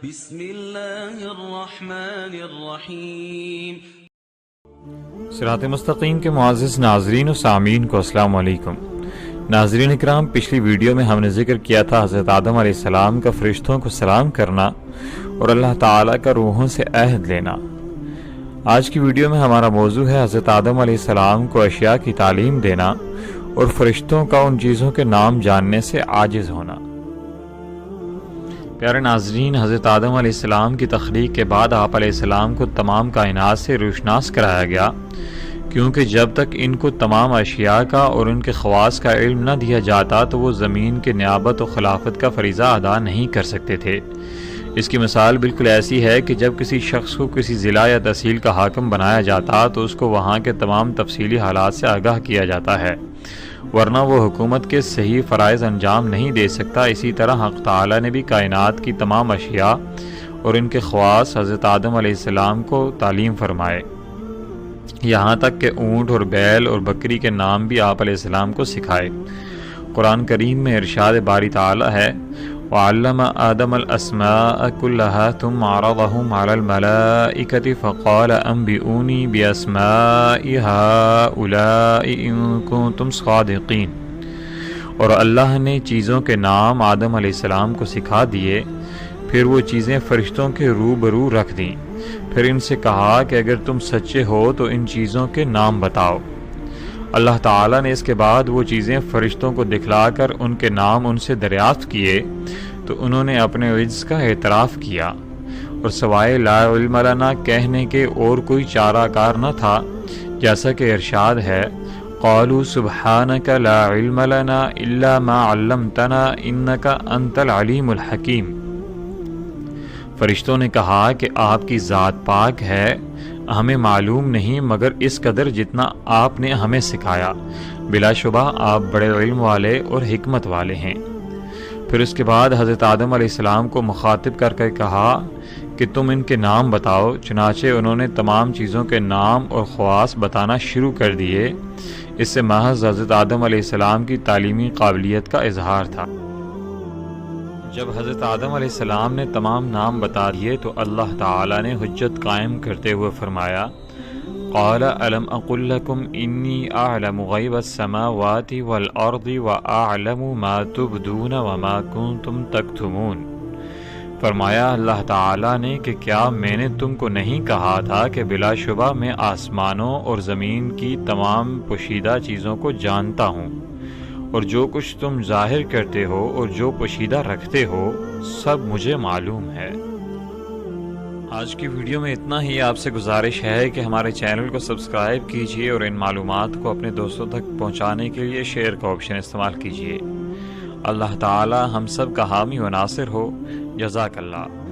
بسم اللہ الرحمن الرحیم۔ صراط مستقیم کے معزز ناظرین و سامعین کو السلام علیکم۔ ناظرین اکرام، پچھلی ویڈیو میں ہم نے ذکر کیا تھا حضرت آدم علیہ السلام کا فرشتوں کو سلام کرنا اور اللہ تعالیٰ کا روحوں سے عہد لینا۔ آج کی ویڈیو میں ہمارا موضوع ہے حضرت آدم علیہ السلام کو اشیاء کی تعلیم دینا اور فرشتوں کا ان چیزوں کے نام جاننے سے عاجز ہونا۔ پیارے ناظرین، حضرت آدم علیہ السلام کی تخلیق کے بعد آپ علیہ السلام کو تمام کائنات سے روشناس کرایا گیا، کیونکہ جب تک ان کو تمام اشیاء کا اور ان کے خواص کا علم نہ دیا جاتا تو وہ زمین کے نیابت و خلافت کا فریضہ ادا نہیں کر سکتے تھے۔ اس کی مثال بالکل ایسی ہے کہ جب کسی شخص کو کسی ضلع یا تحصیل کا حاکم بنایا جاتا تو اس کو وہاں کے تمام تفصیلی حالات سے آگاہ کیا جاتا ہے، ورنہ وہ حکومت کے صحیح فرائض انجام نہیں دے سکتا۔ اسی طرح حق تعالی نے بھی کائنات کی تمام اشیاء اور ان کے خواص حضرت آدم علیہ السلام کو تعلیم فرمائے، یہاں تک کہ اونٹ اور بیل اور بکری کے نام بھی آپ علیہ السلام کو سکھائے۔ قرآن کریم میں ارشاد باری تعالی ہے، وَعَلَّمَ آدَمَ الْأَسْمَاءَ كُلَّهَا ثُمَّ عَرَضَهُمْ عَلَى الْمَلَائِكَةِ فَقَالَ أَنْبِئُونِي بِأَسْمَاءِ هَؤُلَاءِ إِن كُنتُمْ صَادِقِينَ۔ اور اللہ نے چیزوں کے نام آدم علیہ السلام کو سکھا دیے، پھر وہ چیزیں فرشتوں کے روبرو رکھ دیں، پھر ان سے کہا کہ اگر تم سچے ہو تو ان چیزوں کے نام بتاؤ۔ اللہ تعالیٰ نے اس کے بعد وہ چیزیں فرشتوں کو دکھلا کر ان کے نام ان سے دریافت کیے تو انہوں نے اپنے عجز کا اعتراف کیا اور سوائے لا علم لنا کہنے کے اور کوئی چارہ کار نہ تھا، جیسا کہ ارشاد ہے، قالوا سبحانک لا علم لنا الا ما علمتنا انک انت العلیم الحکیم۔ فرشتوں نے کہا کہ آپ کی ذات پاک ہے، ہمیں معلوم نہیں مگر اس قدر جتنا آپ نے ہمیں سکھایا، بلا شبہ آپ بڑے علم والے اور حکمت والے ہیں۔ پھر اس کے بعد حضرت آدم علیہ السلام کو مخاطب کر کے کہا کہ تم ان کے نام بتاؤ، چنانچہ انہوں نے تمام چیزوں کے نام اور خواص بتانا شروع کر دیے۔ اس سے محض حضرت آدم علیہ السلام کی تعلیمی قابلیت کا اظہار تھا۔ جب حضرت آدم علیہ السلام نے تمام نام بتا دیے تو اللہ تعالی نے حجت قائم کرتے ہوئے فرمایا، قال الم اقل لکم انی اعلم غیب السماوات والارض واعلم ما تبدون وما کنتم تکتمون۔ فرمایا اللہ تعالی نے کہ کیا میں نے تم کو نہیں کہا تھا کہ بلا شبہ میں آسمانوں اور زمین کی تمام پوشیدہ چیزوں کو جانتا ہوں، اور جو کچھ تم ظاہر کرتے ہو اور جو پوشیدہ رکھتے ہو سب مجھے معلوم ہے۔ آج کی ویڈیو میں اتنا ہی۔ آپ سے گزارش ہے کہ ہمارے چینل کو سبسکرائب کیجیے اور ان معلومات کو اپنے دوستوں تک پہنچانے کے لیے شیئر کا آپشن استعمال کیجیے۔ اللہ تعالی ہم سب کا حامی و ناصر ہو۔ جزاک اللہ۔